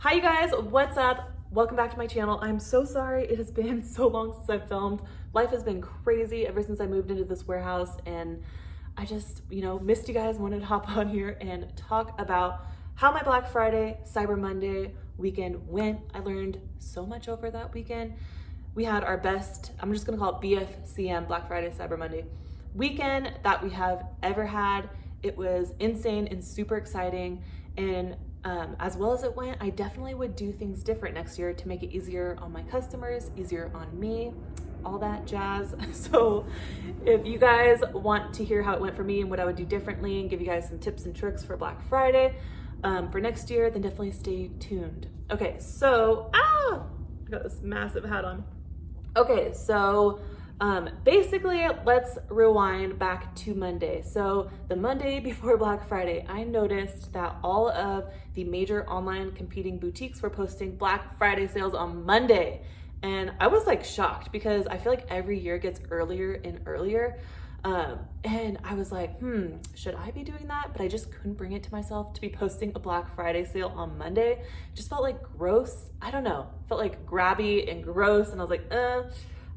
Hi you guys, what's up? Welcome back to my channel. I'm so sorry it has been so long since I've filmed. Life has been crazy ever since I moved into this warehouse, and I just, missed you guys, wanted to hop on here and talk about how my Black Friday, Cyber Monday weekend went. I learned so much over that weekend. We had our best, I'm just gonna call it BFCM, Black Friday, Cyber Monday weekend that we have ever had. It was insane and super exciting, and as well as it went, I definitely would do things different next year to make it easier on my customers, easier on me, all that jazz. So if you guys want to hear how it went for me and what I would do differently and give you guys some tips and tricks for Black Friday for next year, then definitely stay tuned. Okay, so, I got this massive hat on. Okay, so basically, let's rewind back to Monday. So the Monday before Black Friday, I noticed that all of the major online competing boutiques were posting Black Friday sales on Monday. And I was like shocked because I feel like every year gets earlier and earlier. And I was like, should I be doing that? But I just couldn't bring it to myself to be posting a Black Friday sale on Monday. It just felt like gross. I don't know, felt like grabby and gross. And I was like,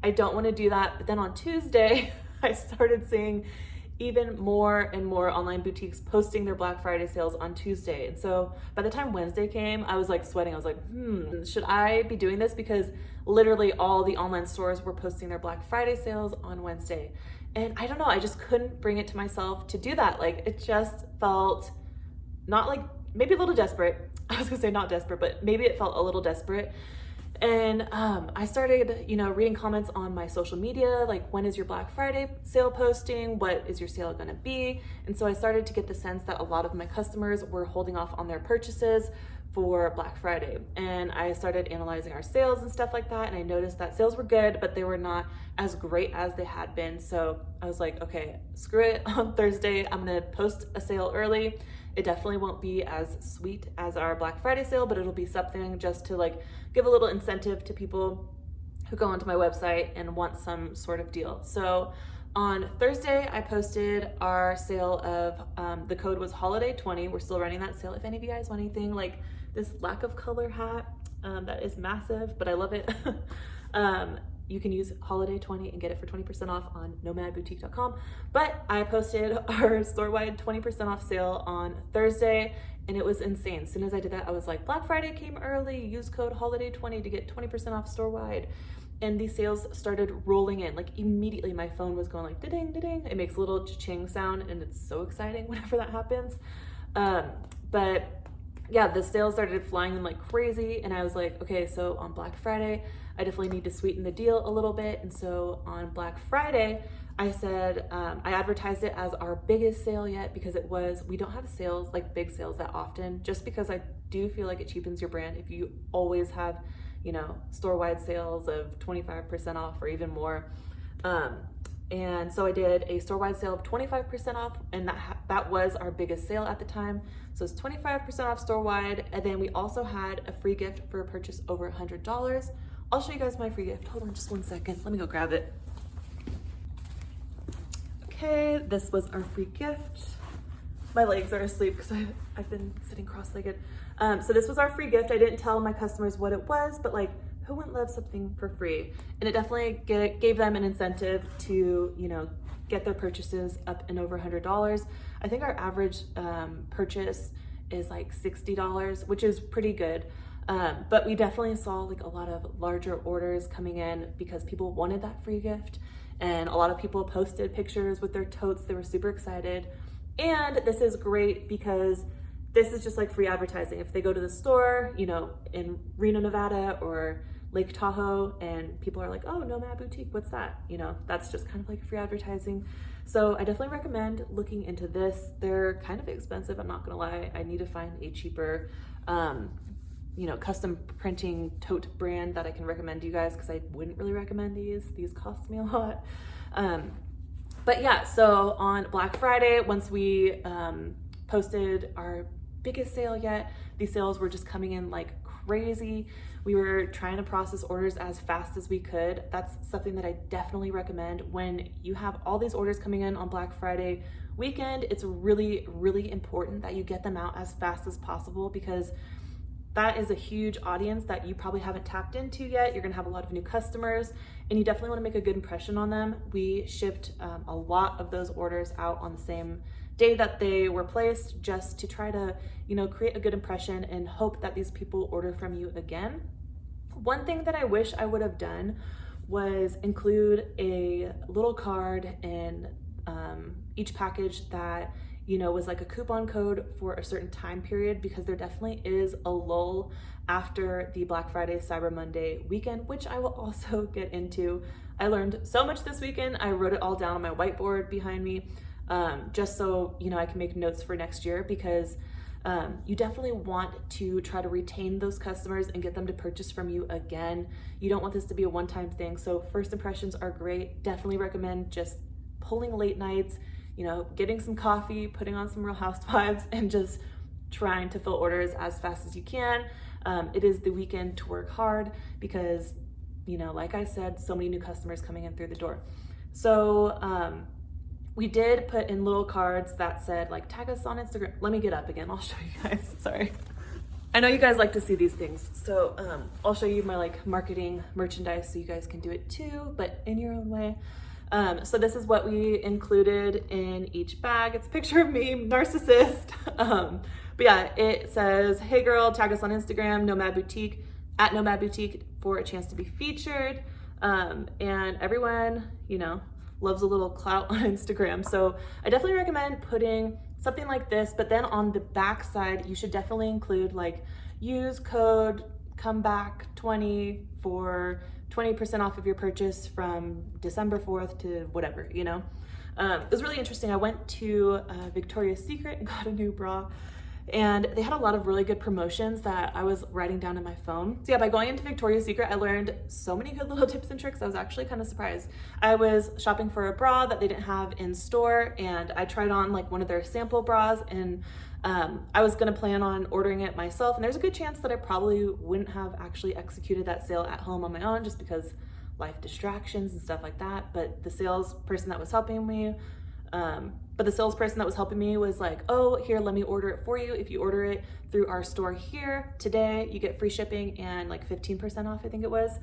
I don't want to do that. But then on Tuesday, I started seeing even more and more online boutiques posting their Black Friday sales on Tuesday. And so by the time Wednesday came, I was like sweating. I was like, should I be doing this? Because literally all the online stores were posting their Black Friday sales on Wednesday. And I don't know, I just couldn't bring it to myself to do that. Like, it just felt not like, maybe a little desperate. I was gonna say not desperate, but maybe it felt a little desperate. And I started, reading comments on my social media, like, when is your Black Friday sale posting? What is your sale gonna be? And so I started to get the sense that a lot of my customers were holding off on their purchases for Black Friday. And I started analyzing our sales and stuff like that. And I noticed that sales were good, but they were not as great as they had been. So I was like, okay, screw it. On Thursday, I'm gonna post a sale early. It definitely won't be as sweet as our Black Friday sale, but it'll be something just to give a little incentive to people who go onto my website and want some sort of deal. So on Thursday, I posted our sale of, the code was holiday 20. We're still running that sale. If any of you guys want anything like this lack of color hat, that is massive, but I love it. You can use holiday 20 and get it for 20% off on nomadboutique.com. But I posted our store-wide 20% off sale on Thursday, and it was insane. As soon as I did that, I was like, Black Friday came early, use code holiday 20 to get 20% off store-wide. And these sales started rolling in, like immediately my phone was going like da-ding, da-ding. It makes a little cha-ching sound, and it's so exciting whenever that happens. But yeah, the sales started flying in like crazy, and I was like, okay, so on Black Friday, I definitely need to sweeten the deal a little bit. And so on Black Friday, I said, I advertised it as our biggest sale yet, because we don't have sales, like big sales that often, just because I do feel like it cheapens your brand if you always have, store-wide sales of 25% off or even more. And so I did a store-wide sale of 25% off, and that was our biggest sale at the time. So it's 25% off store-wide, and then we also had a free gift for a purchase over $100. I'll show you guys my free gift. Hold on just one second. Let me go grab it. Okay, this was our free gift. My legs are asleep because I've been sitting cross-legged. So this was our free gift. I didn't tell my customers what it was, but who wouldn't love something for free? And it definitely gave them an incentive to, get their purchases up and over $100. I think our average purchase is like $60, which is pretty good. But we definitely saw a lot of larger orders coming in because people wanted that free gift. And a lot of people posted pictures with their totes. They were super excited. And this is great because this is just like free advertising. If they go to the store, in Reno, Nevada or Lake Tahoe, and people are like, oh, Nomad Boutique, what's that? That's just kind of like free advertising. So I definitely recommend looking into this. They're kind of expensive, I'm not gonna lie. I need to find a cheaper, custom printing tote brand that I can recommend to you guys, because I wouldn't really recommend these. These cost me a lot. But yeah, so on Black Friday, once we posted our biggest sale yet, these sales were just coming in like crazy. We were trying to process orders as fast as we could. That's something that I definitely recommend when you have all these orders coming in on Black Friday weekend. It's really, really important that you get them out as fast as possible, because that is a huge audience that you probably haven't tapped into yet. You're gonna have a lot of new customers and you definitely wanna make a good impression on them. We shipped a lot of those orders out on the same day that they were placed, just to try to, create a good impression and hope that these people order from you again. One thing that I wish I would have done was include a little card in each package that was like a coupon code for a certain time period, because there definitely is a lull after the Black Friday, Cyber Monday weekend, which I will also get into. I learned so much this weekend. I wrote it all down on my whiteboard behind me, just so, I can make notes for next year, because you definitely want to try to retain those customers and get them to purchase from you again. You don't want this to be a one-time thing. So first impressions are great. Definitely recommend just pulling late nights, getting some coffee, putting on some Real Housewives, and just trying to fill orders as fast as you can. It is the weekend to work hard because, like I said, so many new customers coming in through the door. So we did put in little cards that said, like, tag us on Instagram. Let me get up again. I'll show you guys. Sorry. I know you guys like to see these things. So I'll show you my marketing merchandise so you guys can do it too, but in your own way. So this is what we included in each bag. It's a picture of me, narcissist. But yeah, it says, hey girl, tag us on Instagram, Nomad Boutique, at Nomad Boutique, for a chance to be featured. And everyone, loves a little clout on Instagram. So I definitely recommend putting something like this, but then on the back side, you should definitely include use code comeback20 for 20% off of your purchase from December 4th to whatever, It was really interesting. I went to Victoria's Secret and got a new bra, and they had a lot of really good promotions that I was writing down in my phone. So yeah, by going into Victoria's Secret, I learned so many good little tips and tricks. I was actually kind of surprised. I was shopping for a bra that they didn't have in store, and I tried on one of their sample bras, and I was gonna plan on ordering it myself, and there's a good chance that I probably wouldn't have actually executed that sale at home on my own, just because life distractions and stuff like that. But the salesperson that was helping me was like, oh, here, let me order it for you. If you order it through our store here today, you get free shipping and 15% off, I think it was.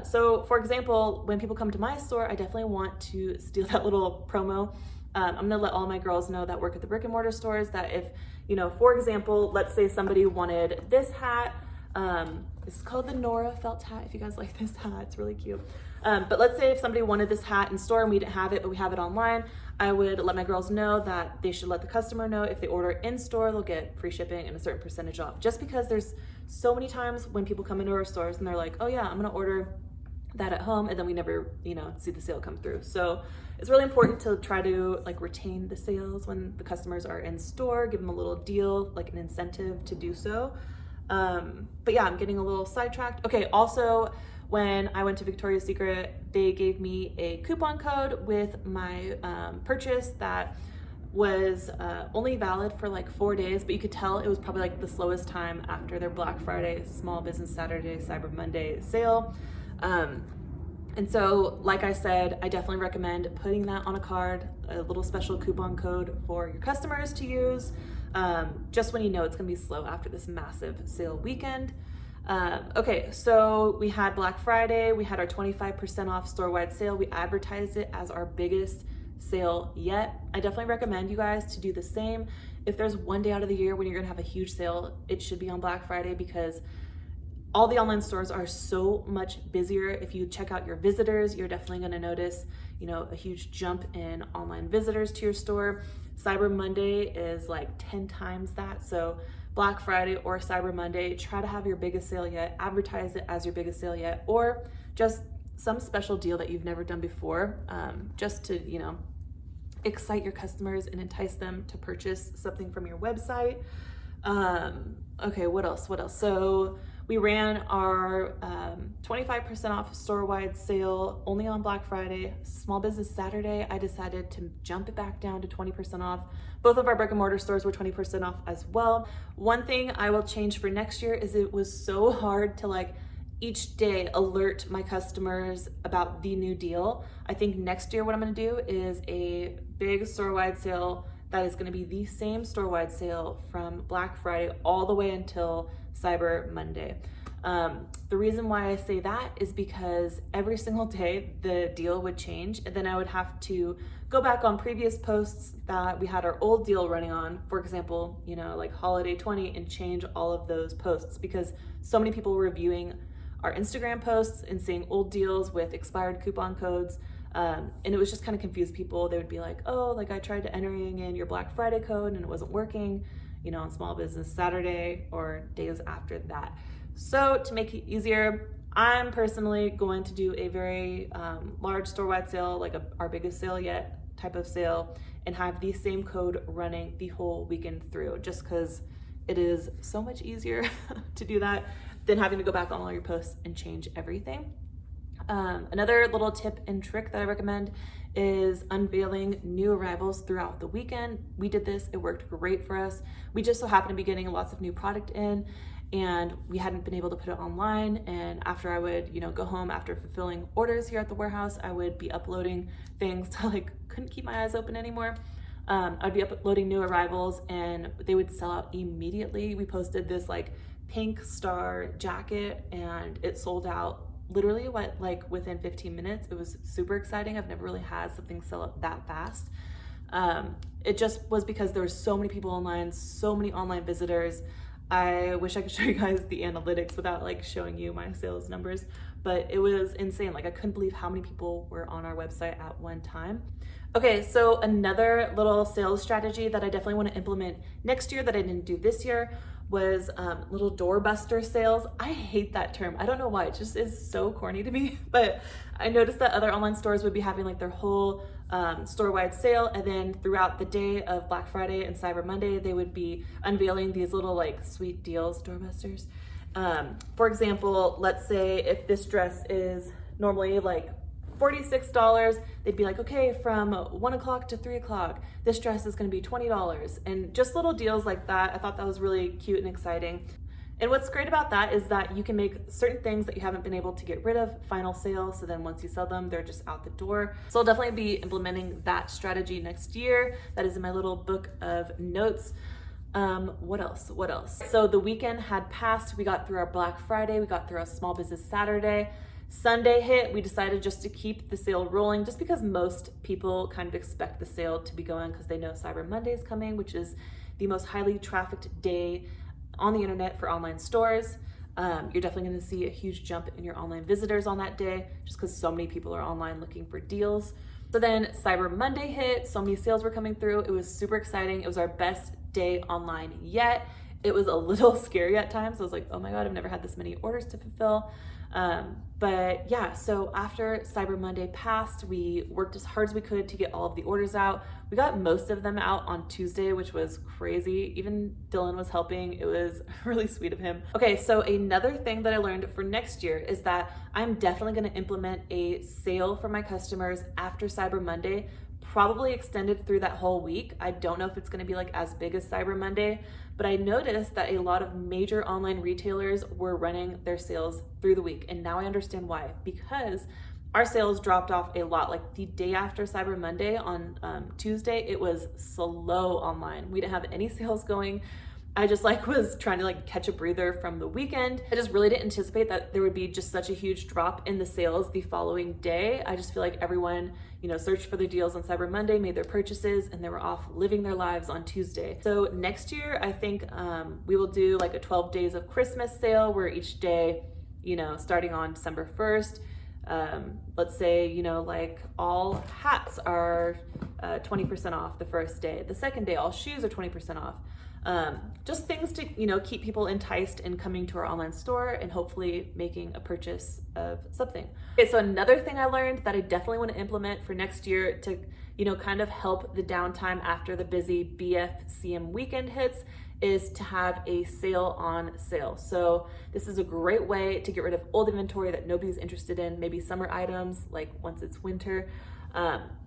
So for example, when people come to my store, I definitely want to steal that little promo. I'm gonna let all my girls know that work at the brick and mortar stores that if, for example, let's say somebody wanted this hat. This is called the Nora felt hat. If you guys like this hat, it's really cute. But let's say if somebody wanted this hat in store and we didn't have it, but we have it online, I would let my girls know that they should let the customer know if they order in store, they'll get free shipping and a certain percentage off. Just because there's so many times when people come into our stores and they're like, oh yeah, I'm gonna order that at home, and then we never, see the sale come through. So it's really important to try to retain the sales when the customers are in store, give them a little deal, an incentive to do so. But yeah, I'm getting a little sidetracked. Okay, also, when I went to Victoria's Secret, they gave me a coupon code with my purchase that was only valid for 4 days, but you could tell it was probably the slowest time after their Black Friday, Small Business Saturday, Cyber Monday sale. And so, like I said, I definitely recommend putting that on a card, a little special coupon code for your customers to use, just when it's gonna be slow after this massive sale weekend. Okay, so we had Black Friday, we had our 25% off store-wide sale. We advertised it as our biggest sale yet. I definitely recommend you guys to do the same. If there's one day out of the year when you're gonna have a huge sale, it should be on Black Friday, because all the online stores are so much busier. If you check out your visitors, you're definitely gonna notice, a huge jump in online visitors to your store. Cyber Monday is 10 times that. So Black Friday or Cyber Monday, try to have your biggest sale yet, advertise it as your biggest sale yet, or just some special deal that you've never done before, just to, excite your customers and entice them to purchase something from your website. Okay, what else? So we ran our 25% off store-wide sale only on Black Friday. Small Business Saturday, I decided to jump it back down to 20% off. Both of our brick and mortar stores were 20% off as well. One thing I will change for next year is it was so hard to each day alert my customers about the new deal. I think next year what I'm gonna do is a big store-wide sale that is gonna be the same store-wide sale from Black Friday all the way until Cyber Monday. The reason why I say that is because every single day the deal would change, and then I would have to go back on previous posts that we had our old deal running on, for example, you know, like holiday 20, and change all of those posts because so many people were reviewing our Instagram posts and seeing old deals with expired coupon codes. And it was just kind of confused people. They would be like, oh, like I tried to entering in your Black Friday code and it wasn't working, you know, on Small Business Saturday or days after that. So to make it easier, I'm personally going to do a very large store-wide sale, like our biggest sale yet type of sale, and have the same code running the whole weekend through, just because it is so much easier to do that than having to go back on all your posts and change everything. Another little tip and trick that I recommend is unveiling new arrivals throughout the weekend. We did this, it worked great for us. We just so happened to be getting lots of new product in, and we hadn't been able to put it online. And after I would, you know, go home after fulfilling orders here at the warehouse, I would be uploading things to like, couldn't keep my eyes open anymore. I'd be uploading new arrivals and they would sell out immediately. We posted this like pink star jacket and it sold out literally like within 15 minutes. It was super exciting. I've never really had something sell out that fast. It just was because there were so many people online, so many online visitors. I wish I could show you guys the analytics without like showing you my sales numbers, but it was insane. Like I couldn't believe how many people were on our website at one time. Okay, so another little sales strategy that I definitely want to implement next year that I didn't do this year was little doorbuster sales. I hate that term. I don't know why, it just is so corny to me, but I noticed that other online stores would be having like their whole store-wide sale, and then throughout the day of Black Friday and Cyber Monday, they would be unveiling these little like sweet deals, doorbusters. For example, let's say if this dress is normally like $46, they'd be like, okay, from 1 o'clock to 3 o'clock, this dress is gonna be $20. And just little deals like that. I thought that was really cute and exciting. And what's great about that is that you can make certain things that you haven't been able to get rid of final sale. So then once you sell them, they're just out the door. So I'll definitely be implementing that strategy next year. That is in my little book of notes. What else? So the weekend had passed. We got through our Black Friday. We got through our Small Business Saturday. Sunday hit, we decided just to keep the sale rolling just because most people kind of expect the sale to be going because they know Cyber Monday is coming, which is the most highly trafficked day on the internet for online stores. You're definitely going to see a huge jump in your online visitors on that day just because so many people are online looking for deals. So then Cyber Monday hit, so many sales were coming through. It was super exciting. It was our best day online yet. It was a little scary at times. I was like, oh my God, I've never had this many orders to fulfill. But yeah, so after Cyber Monday passed, we worked as hard as we could to get all of the orders out. We got most of them out on Tuesday, which was crazy. Even Dylan was helping. It was really sweet of him. Okay, so another thing that I learned for next year is that I'm definitely going to implement a sale for my customers after Cyber Monday, probably extended through that whole week. I don't know if it's going to be like as big as Cyber Monday, but I noticed that a lot of major online retailers were running their sales through the week. And now I understand why, because our sales dropped off a lot. Like the day after Cyber Monday on Tuesday, it was slow online. We didn't have any sales going. I just was trying to catch a breather from the weekend. I just really didn't anticipate that there would be just such a huge drop in the sales the following day. I just feel like everyone, searched for their deals on Cyber Monday, made their purchases, and they were off living their lives on Tuesday. So next year, I think we will do a 12 days of Christmas sale where each day, starting on December 1st, let's say, all hats are 20% off the first day. The second day, all shoes are 20% off. Just things to, keep people enticed in coming to our online store and hopefully making a purchase of something. Okay, so another thing I learned that I definitely want to implement for next year to, kind of help the downtime after the busy BFCM weekend hits is to have a sale on sale. So this is a great way to get rid of old inventory that nobody's interested in, maybe summer items, once it's winter.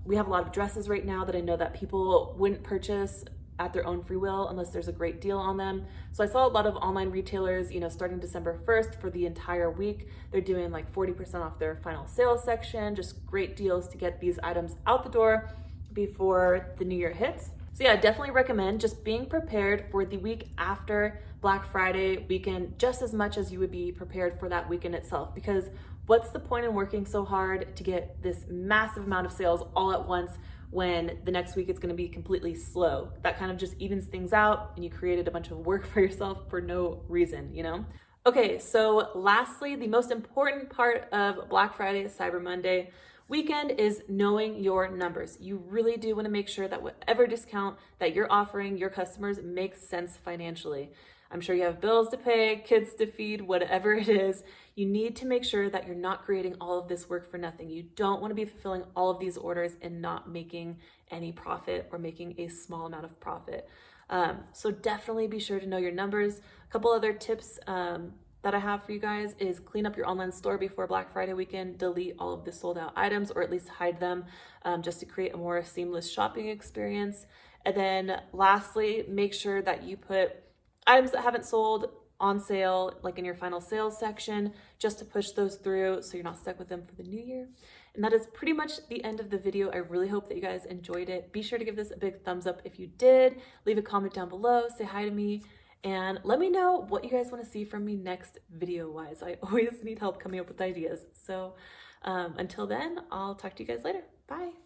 We have a lot of dresses right now that I know that people wouldn't purchase at their own free will unless there's a great deal on them. So I saw a lot of online retailers, starting December 1st for the entire week, they're doing 40% off their final sales section, just great deals to get these items out the door before the new year hits. So yeah, definitely recommend just being prepared for the week after Black Friday weekend just as much as you would be prepared for that weekend itself. Because what's the point in working so hard to get this massive amount of sales all at once when the next week it's going to be completely slow? That kind of just evens things out and you created a bunch of work for yourself for no reason, you know? Okay, so lastly, the most important part of Black Friday, Cyber Monday weekend is knowing your numbers. You really do want to make sure that whatever discount that you're offering your customers makes sense financially. I'm sure you have bills to pay, kids to feed, whatever it is. You need to make sure that you're not creating all of this work for nothing. You don't want to be fulfilling all of these orders and not making any profit or making a small amount of profit. So definitely be sure to know your numbers. A couple other tips that I have for you guys is clean up your online store before Black Friday weekend, delete all of the sold out items or at least hide them just to create a more seamless shopping experience. And then lastly, make sure that you put items that haven't sold on sale, like in your final sales section, just to push those through so you're not stuck with them for the new year. And that is pretty much the end of the video. I really hope that you guys enjoyed it. Be sure to give this a big thumbs up if you did. Leave a comment down below, say hi to me, and let me know what you guys want to see from me next video-wise. I always need help coming up with ideas. So until then, I'll talk to you guys later. Bye.